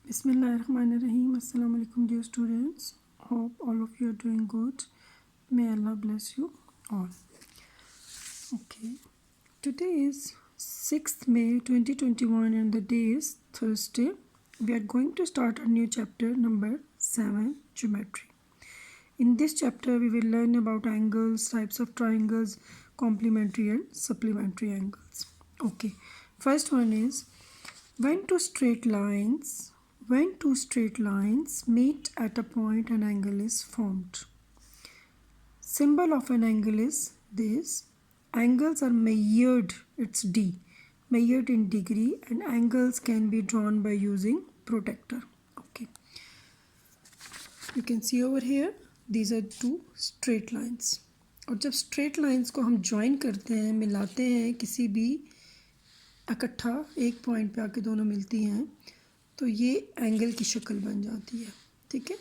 Bismillahirrahmanirrahim. Assalamu alaikum dear students. Hope all of you are doing good. May Allah bless you all. Okay. Today is 6th May 2021 and the day is Thursday. We are going to start a new chapter number 7, Geometry. In this chapter we will learn about angles, types of triangles, complementary and supplementary angles. Okay. First one is when two straight lines meet at a point, an angle is formed. Symbol of an angle is this. Angles are measured, it's D, measured in degree, and angles can be drawn by using protractor. Okay. You can see over here, these are two straight lines. और जब straight lines को हम join करते हैं, मिलाते हैं किसी भी इकट्ठा एक पॉइंट पे आके दोनों मिलती हैं तो ये एंगल की शक्ल बन जाती है. ठीक है.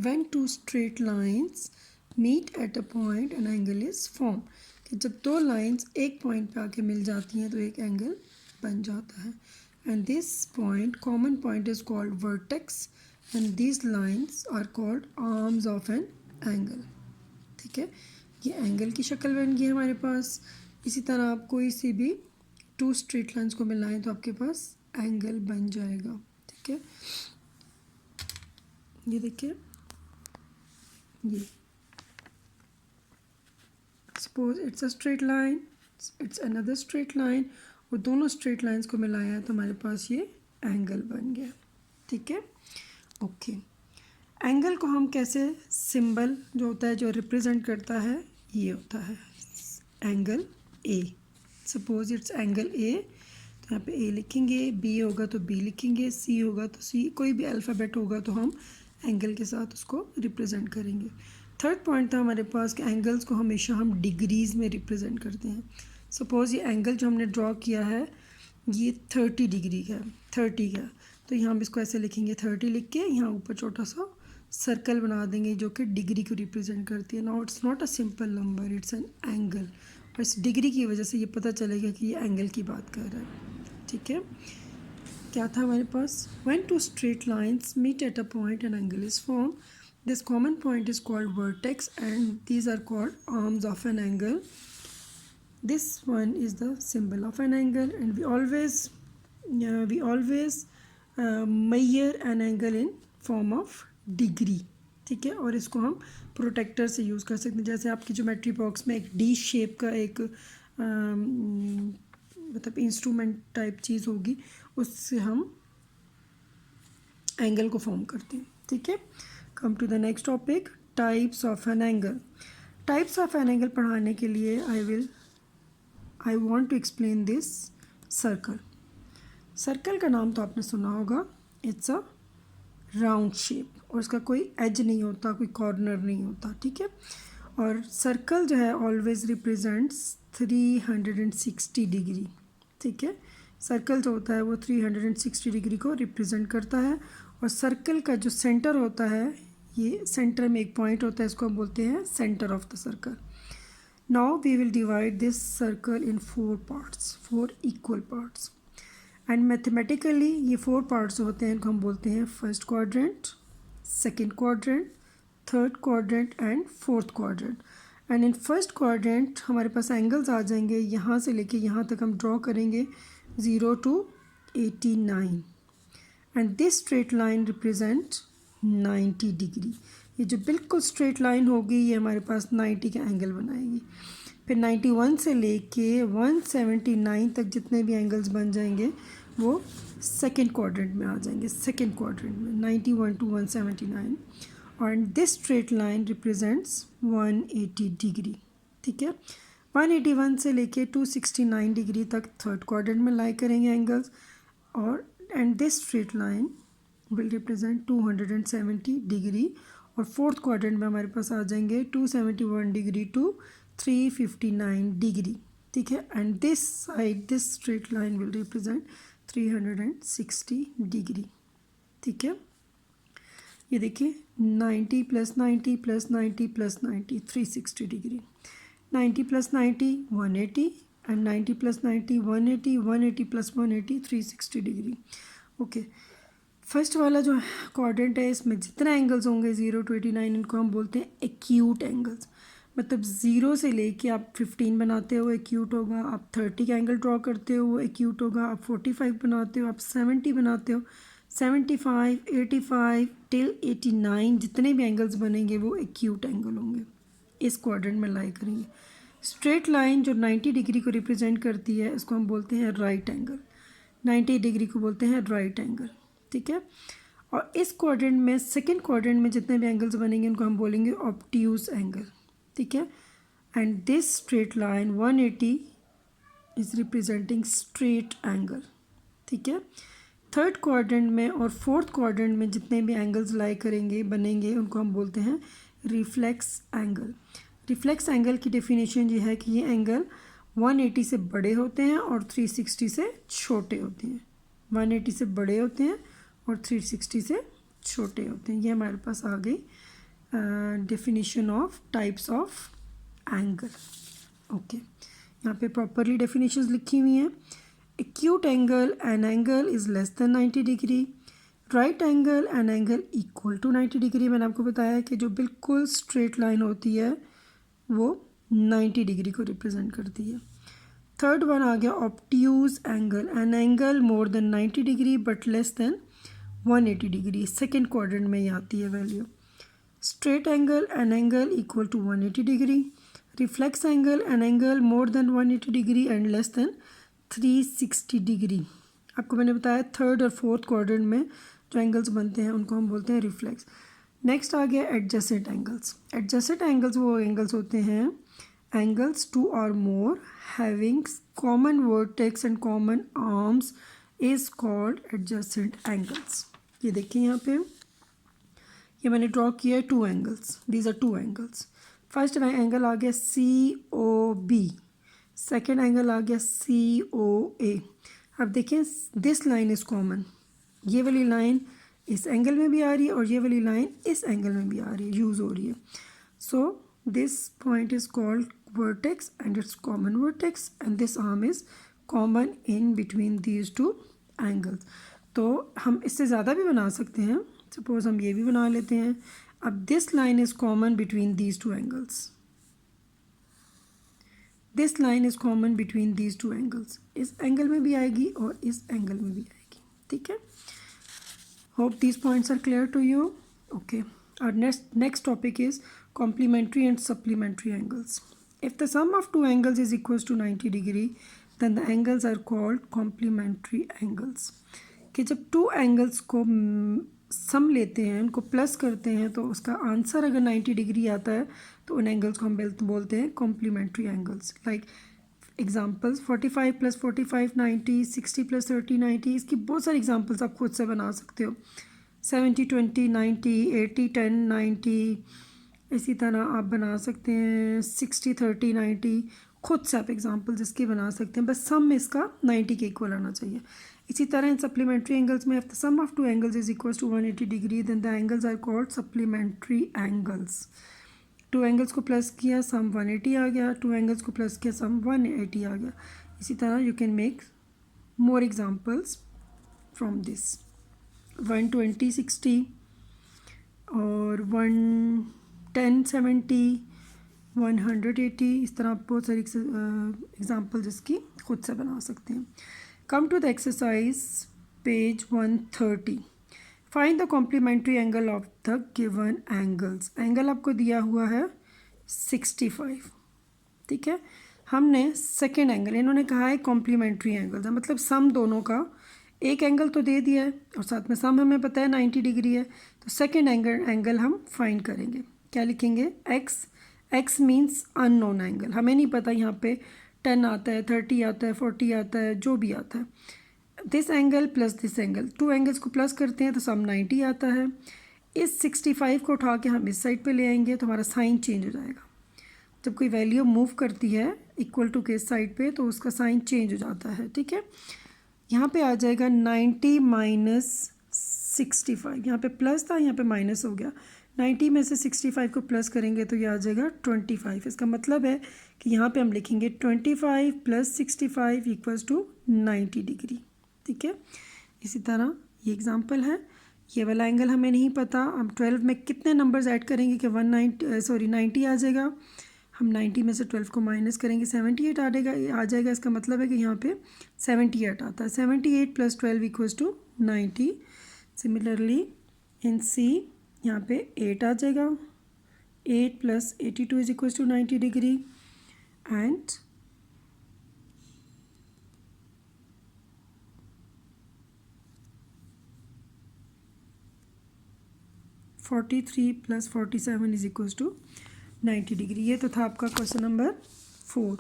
When two straight lines meet at a point, an angle is formed. कि जब दो लाइंस एक पॉइंट पे आके मिल जाती हैं तो एक एंगल बन जाता है. And this point, common point is called vertex and these lines are called arms of an angle. ठीक है. ये एंगल की शक्ल बन गई है हमारे पास. इसी तरह आप कोई सी भी टू स्ट्रेट लाइंस को मिलाएं तो आपके पास एंगल बन जाएगा. ठीक है. ये देखिए, ये suppose it's a straight line, it's another straight line, और दोनों स्ट्रेट लाइंस को मिलाया है तो हमारे पास ये एंगल बन गया. ठीक है. ओके. एंगल को हम कैसे, सिंबल जो होता है जो रिप्रेजेंट करता है ये होता है angle A. Suppose it's angle A, तो यहाँ पे ए लिखेंगे, बी होगा तो बी लिखेंगे, सी होगा तो सी, कोई भी अल्फ़ाबेट होगा तो हम एंगल के साथ उसको रिप्रेजेंट करेंगे. थर्ड पॉइंट था हमारे पास कि एंगल्स को हमेशा हम डिग्रीज़ में रिप्रेजेंट करते हैं. सपोज़ ये एंगल जो हमने ड्रॉ किया है ये 30 डिग्री का है, 30 का, तो यहाँ हम इसको ऐसे लिखेंगे 30 लिख के यहाँ ऊपर छोटा सा सर्कल बना देंगे जो कि डिग्री को रिप्रेजेंट करती है. Now it's not a simple number, it's an angle. और इस डिग्री की वजह से ये पता चलेगा कि ये एंगल की बात कर रहा है. ठीक है. क्या था हमारे पास, when two straight lines meet at a point an angle is form. This common point is called vertex and these are called arms of an angle. This one is the symbol of an angle and we always measure an angle in form of degree. ठीक है. और इसको हम protector से use कर सकते हैं. जैसे आपकी ज्योमेट्री बॉक्स में एक डी शेप का एक मतलब इंस्ट्रूमेंट टाइप चीज़ होगी, उससे हम एंगल को फॉर्म करते हैं. ठीक है. Come to the next topic, types of an angle. Types of an angle पढ़ाने के लिए I want to explain this circle. Circle का नाम तो आपने सुना होगा. इट्स अ राउंड शेप और इसका कोई एज नहीं होता, कोई कॉर्नर नहीं होता. ठीक है. और सर्कल जो है ऑलवेज रिप्रेजेंट्स 360 डिग्री. ठीक है. सर्कल जो होता है वो 360 डिग्री को रिप्रेजेंट करता है. और सर्कल का जो सेंटर होता है, ये सेंटर में एक पॉइंट होता है, इसको हम बोलते हैं centre of the circle. Now we will divide this circle in 4 parts, 4 equal parts. And mathematically ये 4 पार्ट्स होते हैं, इनको हम बोलते हैं first quadrant, second quadrant, third quadrant and fourth quadrant. And in first quadrant हमारे पास एंगल्स आ जाएंगे, यहाँ से लेके यहाँ तक हम ड्रॉ करेंगे 0 to 89 and this straight line represent 90 degree. ये जो बिल्कुल स्ट्रेट लाइन होगी ये हमारे पास 90 का एंगल बनाएगी. फिर 91 से लेके 179 तक जितने भी एंगल्स बन जाएंगे वो सेकेंड क्वाड्रेंट में आ जाएंगे. सेकेंड क्वाड्रेंट में 91 to 179 और this straight line represents 180 degree. ठीक है. 181 से लेके 269 डिग्री तक थर्ड क्वाड्रेंट में लाई करेंगे एंगल्स. और and this straight line will represent 270 degree. और फोर्थ क्वाड्रेंट में हमारे पास आ जाएंगे 271 डिग्री टू 359 डिग्री. ठीक है. And this side, this straight line will represent 360 degree. ठीक है. ये देखिए 90 + 90 + 90 + 90 360 degree. 90 + 90 180 and 90 + 90 180, 180 + 180 360 degree. Okay, first वाला जो क्वाड्रेंट है इसमें जितने एंगल्स होंगे 0 to 89 इनको हम बोलते हैं एक्यूट एंगल्स। मतलब 0 से लेके आप 15 बनाते हो एक्यूट होगा, आप 30 का एंगल ड्रॉ करते हो वो एक्यूट होगा, आप 45 बनाते हो, आप 70 बनाते हो, 75, 85 टिल 89 जितने भी एंगल्स बनेंगे वो एक्यूट एंगल होंगे, इस क्वाड्रेंट में लाई करेंगे। स्ट्रेट लाइन जो 90 डिग्री को रिप्रेजेंट करती है इसको हम बोलते हैं राइट एंगल, 90 डिग्री को बोलते हैं राइट एंगल, ठीक है। और इस क्वाड्रेंट में सेकंड क्वाड्रेंट में जितने भी एंगल्स बनेंगे उनको हम बोलेंगे ऑब्ट्यूज एंगल, ठीक है। And this straight line 180 is representing straight angle, ठीक है। थर्ड क्वाड्रेंट में और फोर्थ क्वाड्रेंट में जितने भी एंगल्स लाई करेंगे बनेंगे उनको हम बोलते हैं रिफ्लेक्स एंगल। रिफ्लेक्स एंगल की डेफिनेशन ये है कि ये एंगल 180 से बड़े होते हैं और 360 से छोटे होते हैं। 180 से बड़े होते हैं और 360 से छोटे होते हैं। ये हमारे पास आ गई definition of types of angle. Okay, यहाँ पे प्रॉपरली डेफिनेशंस लिखी हुई हैं। Acute angle, an angle is less than 90 degree. Right angle, an angle equal to 90 degree. मैंने आपको बताया कि जो बिल्कुल स्ट्रेट लाइन होती है वो 90 डिग्री को रिप्रेजेंट करती है। थर्ड वन आ गया obtuse angle, an angle more than 90 degree but less than 180 degree. Second quadrant में ये आती है value. Straight angle, an angle equal to 180 degree. Reflex angle, an angle more than 180 degree and less than 360 degree. आपको मैंने बताया third और fourth quadrant में जो एंगल्स बनते हैं उनको हम बोलते हैं रिफ्लेक्स। नेक्स्ट आ गया एडजेसेंट एंगल्स। एडजेसेंट एंगल्स वो एंगल्स होते हैं angles two or more having common vertex and common arms is called adjacent angles. ये देखिए यहाँ पे ये मैंने ड्रॉ किया है two angles, these are two angles. First angle आ गया COB, सेकेंड एंगल आ गया COA। अब देखिए दिस लाइन इज़ कॉमन, ये वाली लाइन इस एंगल में भी आ रही है और ये वाली लाइन इस एंगल में भी आ रही है, यूज़ हो रही है। So this point is called vertex and it's common vertex and this arm is common in between these two angles. तो हम इससे ज़्यादा भी बना सकते हैं, सपोज हम ये भी बना लेते हैं। अब this line is common between these two angles, this line is common between these two angles. इस एंगल में भी आएगी और इस एंगल में भी आएगी, ठीक है। Hope these points are clear to you. Okay, our next topic is complementary and supplementary angles. If the sum of two angles is equals to 90 degree, then the angles are called complementary angles. कि जब to angles को सम लेते हैं, उनको plus करते हैं तो उसका आंसर अगर 90 डिग्री आता है तो उन एंगल्स को हम बोलते हैं कॉम्प्लीमेंट्री एंगल्स। Like examples 45 + 45 90, 60 + 30 90। इसकी बहुत सारी एग्जांपल्स आप खुद से बना सकते हो। 70 20 90, 80 10 90। इसी तरह आप बना सकते हैं 60 30 90। खुद से आप एग्जांपल्स इसकी बना सकते हैं, बस सम इसका 90 के इक्वल आना चाहिए। इसी तरह इन सप्लीमेंट्री एंगल्स में if the sum of two angles is equal to 180 degree then the angles are called supplementary angles. Two angles को प्लस किया सम 180 आ गया, टू एंगल्स को प्लस किया सम 180 आ गया। इसी तरह you can make more examples from this. 120 60 और 110 70, 180। इस तरह आप बहुत सारी एग्जांपल्स इसकी खुद से बना सकते हैं। Come to the exercise page 130। Find the complementary angle of the given angles. Angle आपको दिया हुआ है 65, ठीक है। हमने सेकेंड एंगल, इन्होंने कहा है कॉम्प्लीमेंट्री एंगल्स, मतलब सम दोनों का। एक एंगल तो दे दिया है और साथ में सम हमें पता है 90 डिग्री है, तो सेकेंड एंगल हम फाइंड करेंगे। क्या लिखेंगे? एक्स मीन्स अननोन एंगल, हमें नहीं पता यहाँ पे 10 आता है, 30 आता है, 40 आता है, जो भी आता है। This angle plus this angle, to angles को प्लस करते हैं तो सम 90 आता है। इस 65 को उठा के हम इस साइड पे ले आएंगे तो हमारा साइन चेंज हो जाएगा। जब कोई वैल्यू मूव करती है इक्वल टू के साइड पे तो उसका साइन चेंज हो जाता है, ठीक है। यहाँ पे आ जाएगा 90 माइनस 65, यहाँ पे प्लस था, यहाँ पे माइनस हो गया। 90 में से 65 को प्लस करेंगे तो ये आ जाएगा 25। इसका मतलब है कि यहाँ पे हम लिखेंगे 25 + 65 = 90 डिग्री, ठीक है। इसी तरह ये एग्जांपल है। ये वाला एंगल हमें नहीं पता। अब 12 में कितने नंबर्स ऐड करेंगे कि 90 आ जाएगा। हम 90 में से 12 को माइनस करेंगे, 78 आ जाएगा। इसका मतलब है कि यहाँ पे 78 आता है। 78 + 12 = 90। सिमिलरली इन सी यहाँ पे 8 आ जाएगा। 8 + 82 = 90 डिग्री एंड 43 + 47 = 90 डिग्री। ये तो था आपका क्वेश्चन नंबर 4।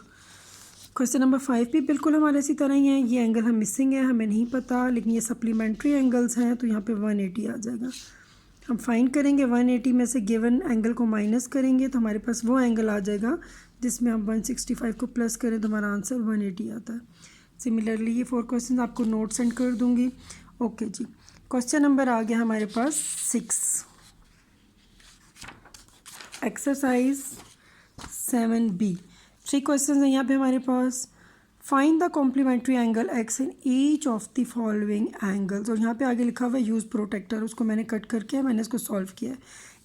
क्वेश्चन नंबर 5 भी बिल्कुल हमारे इसी तरह ही है। ये एंगल हम मिसिंग है, हमें नहीं पता, लेकिन ये सप्लीमेंट्री एंगल्स हैं, तो यहाँ पे 180 आ जाएगा। हम फाइंड करेंगे 180 में से गिवन एंगल को माइनस करेंगे तो हमारे पास वो एंगल आ जाएगा जिसमें हम 165 को प्लस करें तो हमारा आंसर 180 आता है। सिमिलरली ये 4 क्वेश्चन आपको नोट सेंड कर दूँगी। ओके जी, क्वेश्चन नंबर आ गया हमारे पास 6। Exercise 7B। 3 क्वेश्चन हैं यहाँ पे हमारे पास। Find the complementary angle x in each of the following angles. और यहाँ पे आगे लिखा हुआ है यूज़ प्रोटेक्टर, उसको मैंने कट करके मैंने इसको सॉल्व किया है।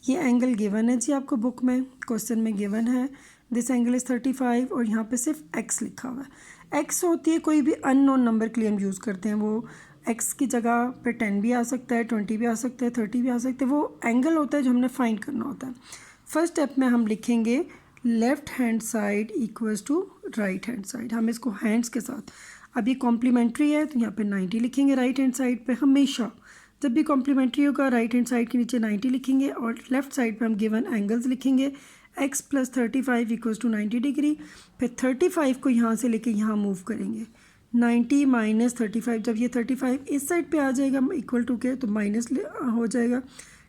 ये एंगल गिवन है जी आपको बुक में, क्वेश्चन में गिवन है। दिस एंगल इज़ 35 और यहाँ पे सिर्फ एक्स लिखा हुआ है। एक्स होती है कोई भी अननोन नंबर के लिए हम यूज़ करते हैं। वो एक्स की जगह पे 10 भी आ सकता है, 20 भी आ सकता है, 30 भी आ सकता है। वो एंगल होता है जो हमने फाइंड करना होता है। फर्स्ट स्टेप में हम लिखेंगे left hand side equals to right hand side. हम इसको हैंड्स के साथ, अब ये कॉम्प्लीमेंट्री है तो यहाँ पे 90 लिखेंगे राइट हैंड साइड पे। हमेशा जब भी कॉम्प्लीमेंट्री होगा राइट हैंड साइड के नीचे 90 लिखेंगे और लेफ़्ट साइड पे हम गिवन एंगल्स लिखेंगे। x + 35 = 90 degree. फिर 35 को यहाँ से लेके यहाँ मूव करेंगे। 90 - 35, जब ये 35 इस साइड पे आ जाएगा इक्वल टू के तो माइनस हो जाएगा।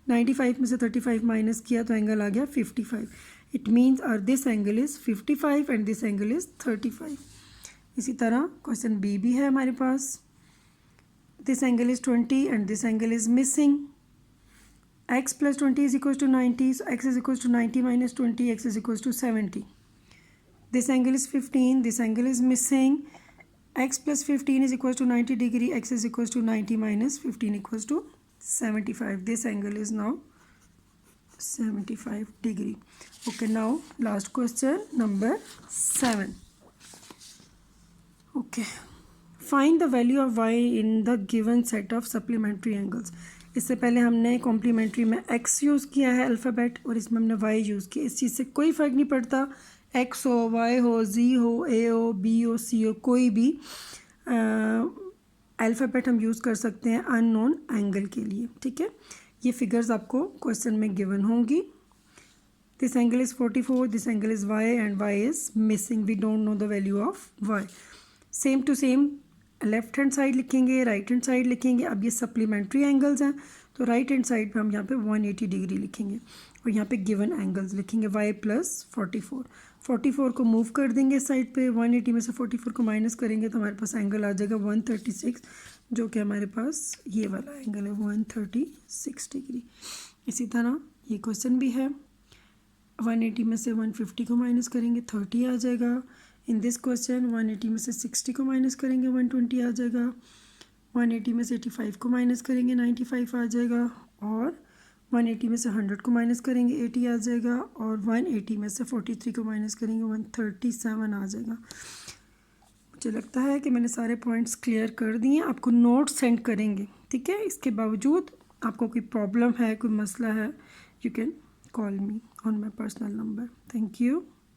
95 में से 35 माइनस किया तो एंगल आ गया 55। It means this angle is 55 and this angle is 35। इसी तरह क्वेश्चन बी भी है हमारे पास। This angle is 20 and this angle is missing. x + 20 = 90, so x = 90 - 20, x = 70. This angle is 15, this angle is missing. X + 15 = 90 degree, x = 90 - 15 = 75. This angle is now 75 degree. Okay, now last question number 7. Okay, find the value of y in the given set of supplementary angles. इससे पहले हमने complementary में x use किया है alphabet और इसमें हमने y use किया। इस चीज़ से कोई फ़र्क नहीं पड़ता, x हो, y हो, z हो, a हो, b हो, c हो, कोई भी अल्फ़ाबेट हम यूज़ कर सकते हैं अननोन एंगल के लिए। ठीक है, ये फिगर्स आपको क्वेश्चन में गिवन होंगी। This angle is 44, this angle is y and y is missing. We don't know the value of y। Same to same left hand side लिखेंगे, राइट हैंड साइड लिखेंगे। अब ये सप्लीमेंट्री एंगल्स हैं तो right hand side पे हम यहाँ पे 180 डिग्री लिखेंगे और यहाँ पे गिवन एंगल्स लिखेंगे y + 44। 44 को मूव कर देंगे साइड पे, 180 में से 44 को माइनस करेंगे तो हमारे पास एंगल आ जाएगा 136, जो कि हमारे पास ये वाला एंगल है 136 डिग्री। इसी तरह ये क्वेश्चन भी है। 180 में से 150 को माइनस करेंगे 30 आ जाएगा। इन दिस क्वेश्चन 180 में से 60 को माइनस करेंगे 120 आ जाएगा। 180 में से 85 को माइनस करेंगे 95 आ जाएगा और 180 में से 100 को माइनस करेंगे 80 आ जाएगा और 180 में से 43 को माइनस करेंगे 137 आ जाएगा। मुझे लगता है कि मैंने सारे पॉइंट्स क्लियर कर दिए। आपको नोट सेंड करेंगे, ठीक है। इसके बावजूद आपको कोई प्रॉब्लम है, कोई मसला है, you can call me on my personal number. Thank you.